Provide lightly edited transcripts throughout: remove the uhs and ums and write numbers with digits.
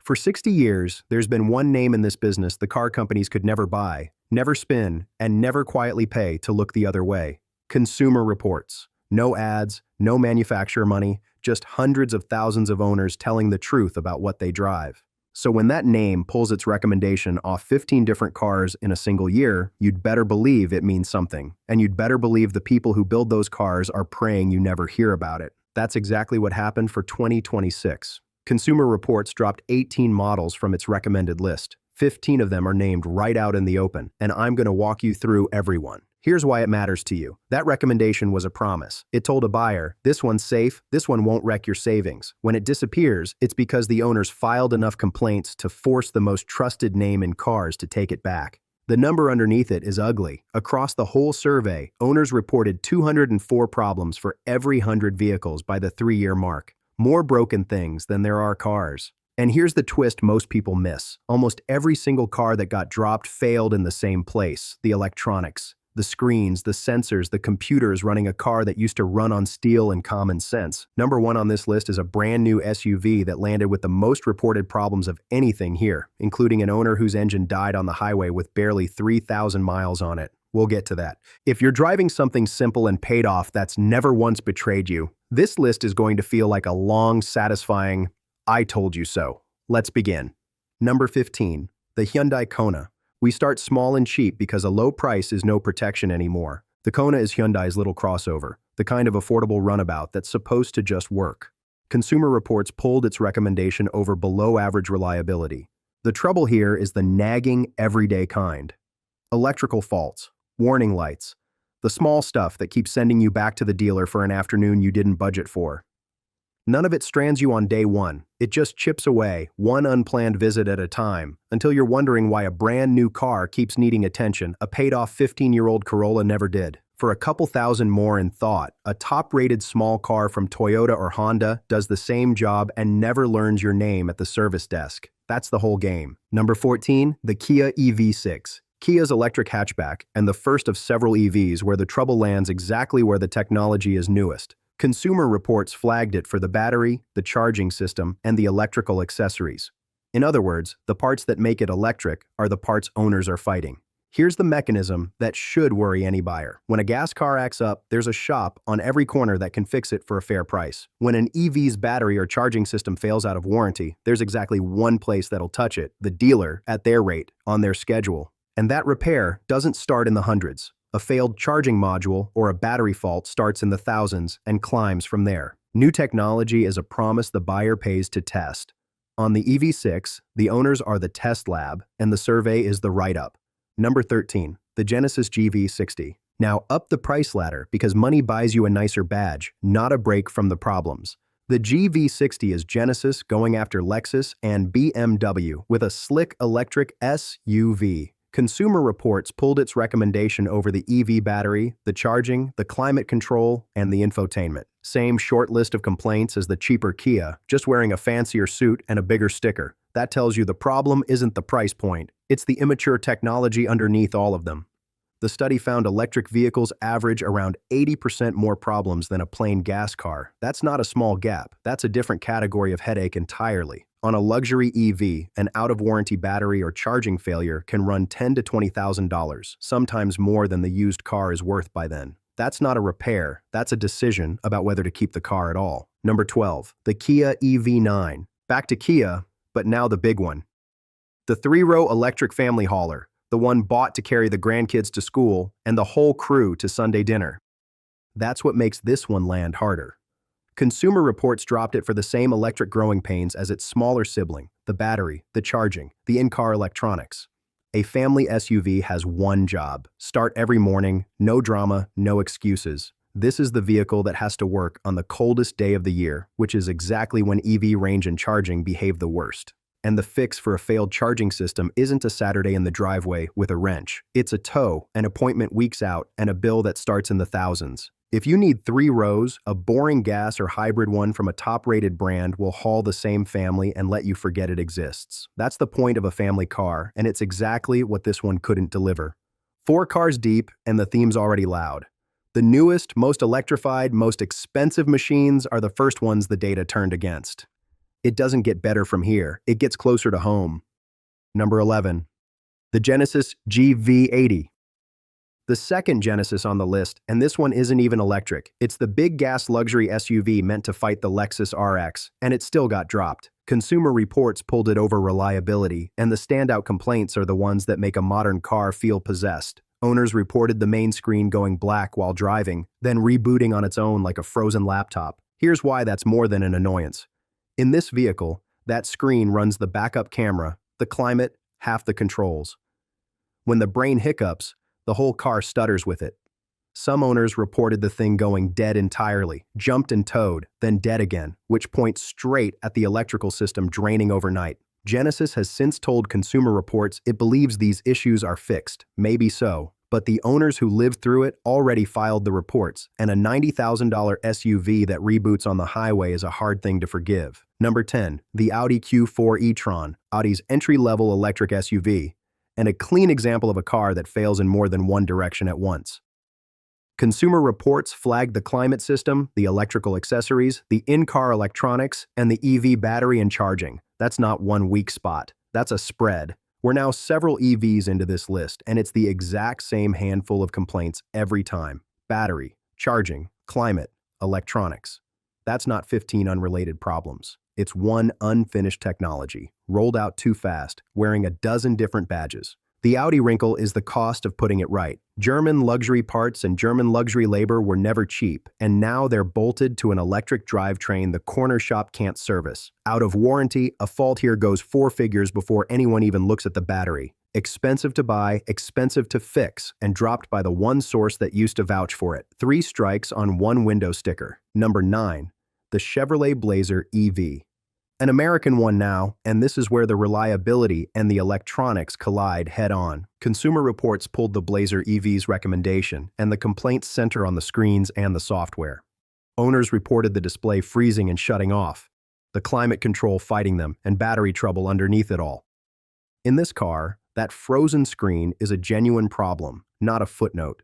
For 60 years, there's been one name in this business the car companies could never buy, never spin, and never quietly pay to look the other way. Consumer Reports. No ads, no manufacturer money, just hundreds of thousands of owners telling the truth about what they drive. So when that name pulls its recommendation off 15 different cars in a single year, you'd better believe it means something. And you'd better believe the people who build those cars are praying you never hear about it. That's exactly what happened for 2026. Consumer Reports dropped 18 models from its recommended list. 15 of them are named right out in the open, and I'm going to walk you through every one. Here's why it matters to you. That recommendation was a promise. It told a buyer, this one's safe, this one won't wreck your savings. When it disappears, it's because the owners filed enough complaints to force the most trusted name in cars to take it back. The number underneath it is ugly. Across the whole survey, owners reported 204 problems for every 100 vehicles by the 3-year mark. More broken things than there are cars. And here's the twist most people miss. Almost every single car that got dropped failed in the same place: the electronics. The screens, the sensors, the computers running a car that used to run on steel and common sense. Number 1 on this list is a brand new SUV that landed with the most reported problems of anything here, including an owner whose engine died on the highway with barely 3,000 miles on it. We'll get to that. If you're driving something simple and paid off that's never once betrayed you, this list is going to feel like a long, satisfying, I told you so. Let's begin. Number 15, the Hyundai Kona. We start small and cheap because a low price is no protection anymore. The Kona is Hyundai's little crossover, the kind of affordable runabout that's supposed to just work. Consumer Reports pulled its recommendation over below-average reliability. The trouble here is the nagging, everyday kind. Electrical faults, warning lights, the small stuff that keeps sending you back to the dealer for an afternoon you didn't budget for. None of it strands you on day one. It just chips away, one unplanned visit at a time, until you're wondering why a brand new car keeps needing attention a paid-off 15-year-old Corolla never did. For a couple thousand more in thought, a top-rated small car from Toyota or Honda does the same job and never learns your name at the service desk. That's the whole game. Number 14, the Kia EV6. Kia's electric hatchback, and the first of several EVs where the trouble lands exactly where the technology is newest. Consumer Reports flagged it for the battery, the charging system, and the electrical accessories. In other words, the parts that make it electric are the parts owners are fighting. Here's the mechanism that should worry any buyer. When a gas car acts up, there's a shop on every corner that can fix it for a fair price. When an EV's battery or charging system fails out of warranty, there's exactly one place that'll touch it: the dealer, at their rate, on their schedule. And that repair doesn't start in the hundreds. A failed charging module or a battery fault starts in the thousands and climbs from there. New technology is a promise the buyer pays to test. On the EV6, the owners are the test lab, and the survey is the write-up. Number 13, the Genesis GV60. Now up the price ladder because money buys you a nicer badge, not a break from the problems. The GV60 is Genesis going after Lexus and BMW with a slick electric SUV. Consumer Reports pulled its recommendation over the EV battery, the charging, the climate control, and the infotainment. Same short list of complaints as the cheaper Kia, just wearing a fancier suit and a bigger sticker. That tells you the problem isn't the price point, it's the immature technology underneath all of them. The study found electric vehicles average around 80% more problems than a plain gas car. That's not a small gap, that's a different category of headache entirely. On a luxury EV, an out-of-warranty battery or charging failure can run $10,000 to $20,000, sometimes more than the used car is worth by then. That's not a repair, that's a decision about whether to keep the car at all. Number 12, the Kia EV9. Back to Kia, but now the big one. The 3-row electric family hauler, the one bought to carry the grandkids to school and the whole crew to Sunday dinner. That's what makes this one land harder. Consumer Reports dropped it for the same electric growing pains as its smaller sibling: the battery, the charging, the in-car electronics. A family SUV has one job: start every morning, no drama, no excuses. This is the vehicle that has to work on the coldest day of the year, which is exactly when EV range and charging behave the worst. And the fix for a failed charging system isn't a Saturday in the driveway with a wrench. It's a tow, an appointment weeks out, and a bill that starts in the thousands. If you need 3 rows, a boring gas or hybrid one from a top-rated brand will haul the same family and let you forget it exists. That's the point of a family car, and it's exactly what this one couldn't deliver. 4 cars deep, and the theme's already loud. The newest, most electrified, most expensive machines are the first ones the data turned against. It doesn't get better from here. It gets closer to home. Number 11. The Genesis GV80. The second Genesis on the list, and this one isn't even electric. It's the big gas luxury SUV meant to fight the Lexus RX, and it still got dropped. Consumer Reports pulled it over reliability, and the standout complaints are the ones that make a modern car feel possessed. Owners reported the main screen going black while driving, then rebooting on its own like a frozen laptop. Here's why that's more than an annoyance. In this vehicle, that screen runs the backup camera, the climate, half the controls. When the brain hiccups, the whole car stutters with it. Some owners reported the thing going dead entirely, jumped and towed, then dead again, which points straight at the electrical system draining overnight. Genesis has since told Consumer Reports it believes these issues are fixed, maybe so, but the owners who lived through it already filed the reports, and a $90,000 SUV that reboots on the highway is a hard thing to forgive. Number 10. The Audi Q4 e-tron, Audi's entry-level electric SUV, and a clean example of a car that fails in more than one direction at once. Consumer Reports flagged the climate system, the electrical accessories, the in-car electronics, and the EV battery and charging. That's not one weak spot. That's a spread. We're now several EVs into this list, and it's the exact same handful of complaints every time. Battery, charging, climate, electronics. That's not 15 unrelated problems. It's one unfinished technology, rolled out too fast, wearing a dozen different badges. The Audi wrinkle is the cost of putting it right. German luxury parts and German luxury labor were never cheap, and now they're bolted to an electric drivetrain the corner shop can't service. Out of warranty, a fault here goes 4 figures before anyone even looks at the battery. Expensive to buy, expensive to fix, and dropped by the one source that used to vouch for it. 3 strikes on 1 window sticker. Number 9. The Chevrolet Blazer EV. An American one now, and this is where the reliability and the electronics collide head-on. Consumer Reports pulled the Blazer EV's recommendation, and the complaints center on the screens and the software. Owners reported the display freezing and shutting off, the climate control fighting them, and battery trouble underneath it all. In this car, that frozen screen is a genuine problem, not a footnote.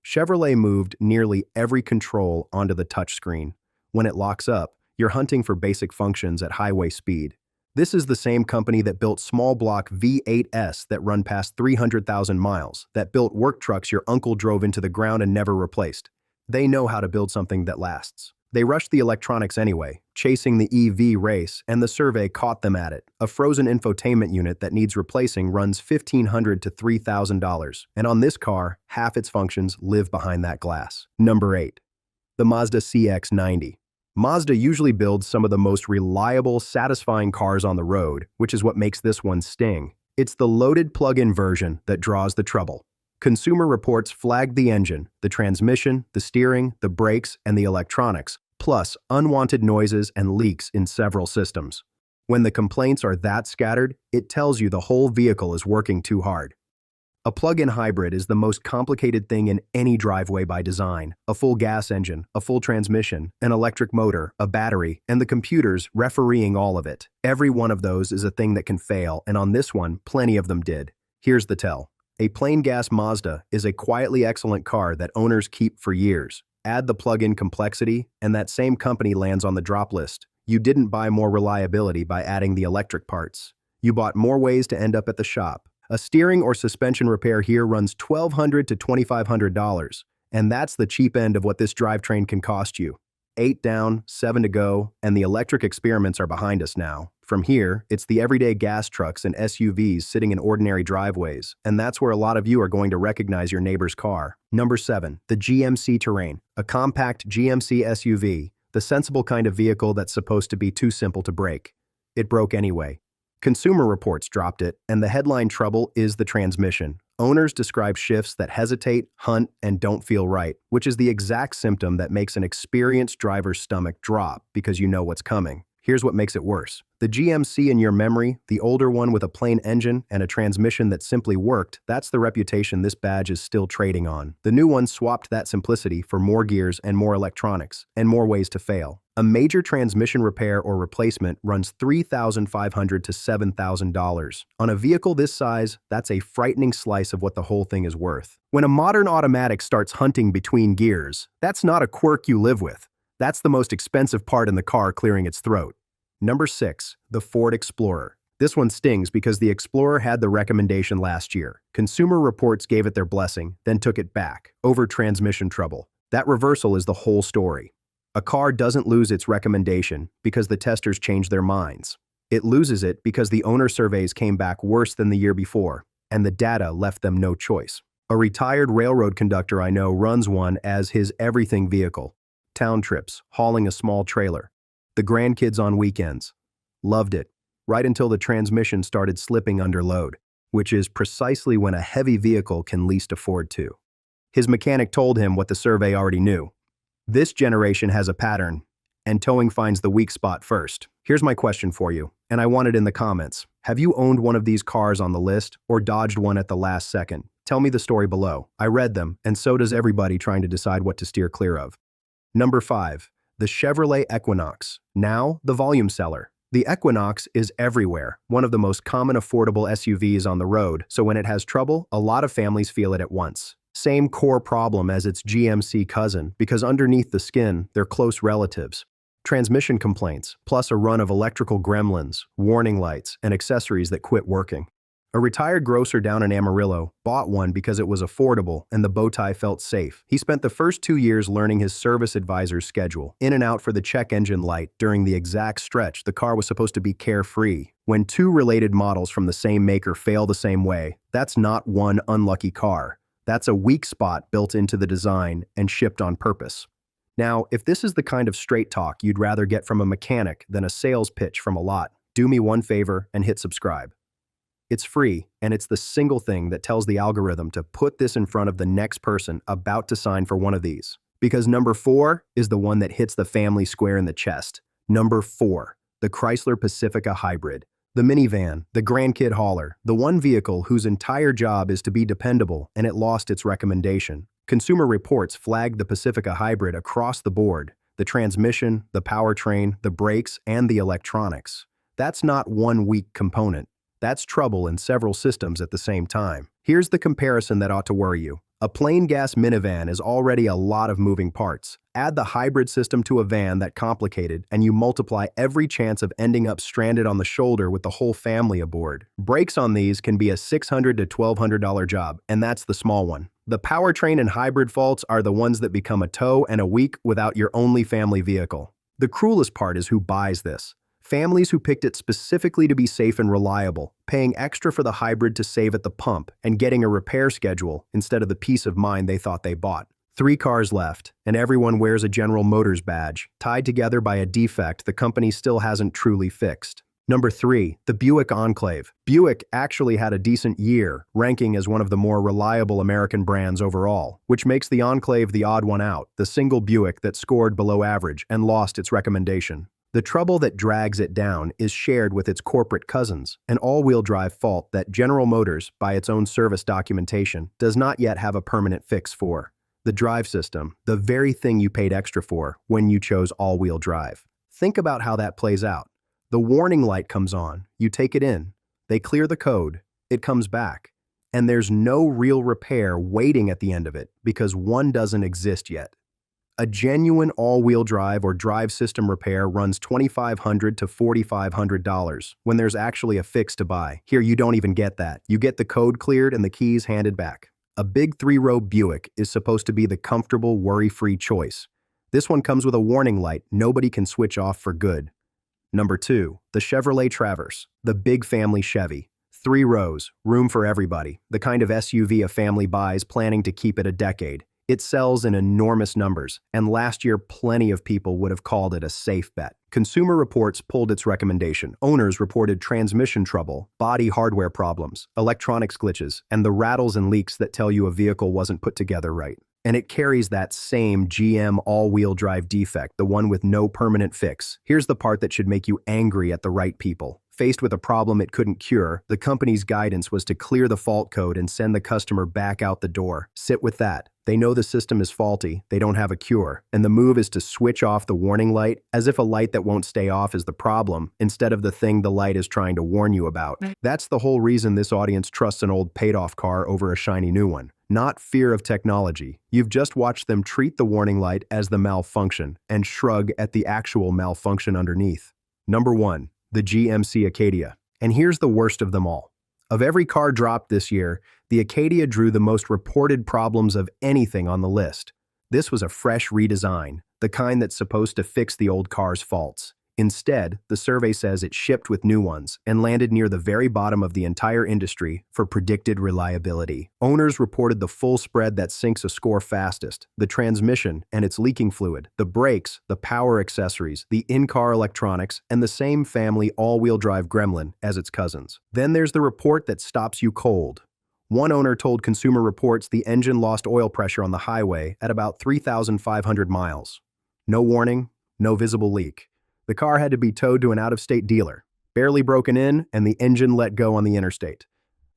Chevrolet moved nearly every control onto the touchscreen. When it locks up, you're hunting for basic functions at highway speed. This is the same company that built small block V8s that run past 300,000 miles, that built work trucks your uncle drove into the ground and never replaced. They know how to build something that lasts. They rushed the electronics anyway, chasing the EV race, and the survey caught them at it. A frozen infotainment unit that needs replacing runs $1,500 to $3,000, and on this car, half its functions live behind that glass. Number 8. The Mazda CX-90. Mazda usually builds some of the most reliable, satisfying cars on the road, which is what makes this one sting. It's the loaded plug-in version that draws the trouble. Consumer Reports flagged the engine, the transmission, the steering, the brakes, and the electronics, plus unwanted noises and leaks in several systems. When the complaints are that scattered, it tells you the whole vehicle is working too hard. A plug-in hybrid is the most complicated thing in any driveway by design. A full gas engine, a full transmission, an electric motor, a battery, and the computers refereeing all of it. Every one of those is a thing that can fail, and on this one, plenty of them did. Here's the tell. A plain gas Mazda is a quietly excellent car that owners keep for years. Add the plug-in complexity, and that same company lands on the drop list. You didn't buy more reliability by adding the electric parts. You bought more ways to end up at the shop. A steering or suspension repair here runs $1,200 to $2,500, and that's the cheap end of what this drivetrain can cost you. 8 down, 7 to go, and the electric experiments are behind us now. From here, it's the everyday gas trucks and SUVs sitting in ordinary driveways, and that's where a lot of you are going to recognize your neighbor's car. Number 7. The GMC Terrain, a compact GMC SUV, the sensible kind of vehicle that's supposed to be too simple to break. It broke anyway. Consumer Reports dropped it, and the headline trouble is the transmission. Owners describe shifts that hesitate, hunt, and don't feel right, which is the exact symptom that makes an experienced driver's stomach drop because you know what's coming. Here's what makes it worse. The GMC in your memory, the older one with a plain engine and a transmission that simply worked, that's the reputation this badge is still trading on. The new one swapped that simplicity for more gears and more electronics, and more ways to fail. A major transmission repair or replacement runs $3,500 to $7,000. On a vehicle this size, that's a frightening slice of what the whole thing is worth. When a modern automatic starts hunting between gears, that's not a quirk you live with. That's the most expensive part in the car clearing its throat. Number 6, the Ford Explorer. This one stings because the Explorer had the recommendation last year. Consumer Reports gave it their blessing, then took it back, over transmission trouble. That reversal is the whole story. A car doesn't lose its recommendation because the testers changed their minds. It loses it because the owner surveys came back worse than the year before, and the data left them no choice. A retired railroad conductor I know runs one as his everything vehicle. Town trips, hauling a small trailer. The grandkids on weekends. Loved it, right until the transmission started slipping under load, which is precisely when a heavy vehicle can least afford to. His mechanic told him what the survey already knew. This generation has a pattern, and towing finds the weak spot first. Here's my question for you, and I want it in the comments. Have you owned one of these cars on the list or dodged one at the last second? Tell me the story below. I read them, and so does everybody trying to decide what to steer clear of. Number 5, the Chevrolet Equinox, now the volume seller. The Equinox is everywhere, one of the most common affordable SUVs on the road, so when it has trouble, a lot of families feel it at once. Same core problem as its GMC cousin, because underneath the skin, they're close relatives. Transmission complaints, plus a run of electrical gremlins, warning lights, and accessories that quit working. A retired grocer down in Amarillo bought one because it was affordable and the bow tie felt safe. He spent the first 2 years learning his service advisor's schedule, in and out for the check engine light during the exact stretch the car was supposed to be carefree. When 2 related models from the same maker fail the same way, that's not one unlucky car. That's a weak spot built into the design and shipped on purpose. Now, if this is the kind of straight talk you'd rather get from a mechanic than a sales pitch from a lot, do me one favor and hit subscribe. It's free, and it's the single thing that tells the algorithm to put this in front of the next person about to sign for one of these. Because number 4 is the one that hits the family square in the chest. Number 4, the Chrysler Pacifica Hybrid. The minivan, the grandkid hauler, the one vehicle whose entire job is to be dependable, and it lost its recommendation. Consumer Reports flagged the Pacifica Hybrid across the board: the transmission, the powertrain, the brakes, and the electronics. That's not one weak component. That's trouble in several systems at the same time. Here's the comparison that ought to worry you. A plain gas minivan is already a lot of moving parts. Add the hybrid system to a van that complicated, and you multiply every chance of ending up stranded on the shoulder with the whole family aboard. Brakes on these can be a $600 to $1,200 job, and that's the small one. The powertrain and hybrid faults are the ones that become a tow and a week without your only family vehicle. The cruelest part is who buys this. Families who picked it specifically to be safe and reliable, paying extra for the hybrid to save at the pump, and getting a repair schedule instead of the peace of mind they thought they bought. 3 cars left, and everyone wears a General Motors badge, tied together by a defect the company still hasn't truly fixed. Number 3, the Buick Enclave. Buick actually had a decent year, ranking as one of the more reliable American brands overall, which makes the Enclave the odd one out, the single Buick that scored below average and lost its recommendation. The trouble that drags it down is shared with its corporate cousins, an all-wheel drive fault that General Motors, by its own service documentation, does not yet have a permanent fix for. The drive system, the very thing you paid extra for when you chose all-wheel drive. Think about how that plays out. The warning light comes on, you take it in, they clear the code, it comes back, and there's no real repair waiting at the end of it because one doesn't exist yet. A genuine all-wheel drive or drive system repair runs $2,500 to $4,500 when there's actually a fix to buy. Here, you don't even get that. You get the code cleared and the keys handed back. A big 3-row Buick is supposed to be the comfortable, worry-free choice. This one comes with a warning light nobody can switch off for good. Number 2, the Chevrolet Traverse, the big family Chevy. 3 rows, room for everybody, the kind of SUV a family buys planning to keep it a decade. It sells in enormous numbers, and last year plenty of people would have called it a safe bet. Consumer Reports pulled its recommendation. Owners reported transmission trouble, body hardware problems, electronics glitches, and the rattles and leaks that tell you a vehicle wasn't put together right. And it carries that same GM all-wheel drive defect, the one with no permanent fix. Here's the part that should make you angry at the right people. Faced with a problem it couldn't cure, the company's guidance was to clear the fault code and send the customer back out the door. Sit with that. They know the system is faulty, they don't have a cure, and the move is to switch off the warning light as if a light that won't stay off is the problem, instead of the thing the light is trying to warn you about. That's the whole reason this audience trusts an old paid-off car over a shiny new one. Not fear of technology. You've just watched them treat the warning light as the malfunction and shrug at the actual malfunction underneath. Number 1, the GMC Acadia. And here's the worst of them all. Of every car dropped this year, the Acadia drew the most reported problems of anything on the list. This was a fresh redesign, the kind that's supposed to fix the old car's faults. Instead, the survey says it shipped with new ones and landed near the very bottom of the entire industry for predicted reliability. Owners reported the full spread that sinks a score fastest: the transmission and its leaking fluid, the brakes, the power accessories, the in-car electronics, and the same family all-wheel drive gremlin as its cousins. Then there's the report that stops you cold. One owner told Consumer Reports the engine lost oil pressure on the highway at about 3,500 miles. No warning, no visible leak. The car had to be towed to an out-of-state dealer, barely broken in, and the engine let go on the interstate.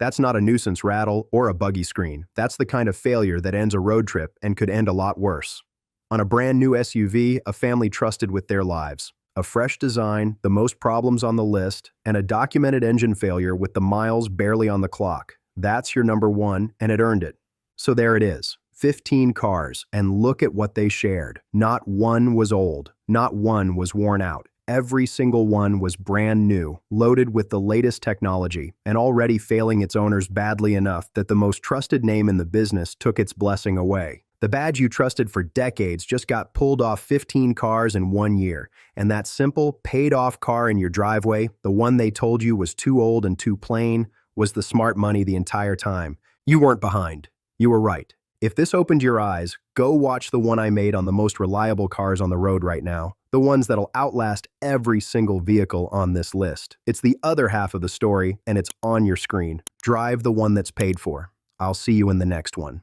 That's not a nuisance rattle or a buggy screen. That's the kind of failure that ends a road trip and could end a lot worse. On a brand new SUV, a family trusted with their lives. A fresh design, the most problems on the list, and a documented engine failure with the miles barely on the clock. That's your number 1, and it earned it. So there it is. 15 cars, and look at what they shared. Not one was old. Not one was worn out. Every single one was brand new, loaded with the latest technology, and already failing its owners badly enough that the most trusted name in the business took its blessing away. The badge you trusted for decades just got pulled off 15 cars in 1 year, and that simple, paid-off car in your driveway, the one they told you was too old and too plain, was the smart money the entire time. You weren't behind. You were right. If this opened your eyes, go watch the one I made on the most reliable cars on the road right now, the ones that'll outlast every single vehicle on this list. It's the other half of the story, and it's on your screen. Drive the one that's paid for. I'll see you in the next one.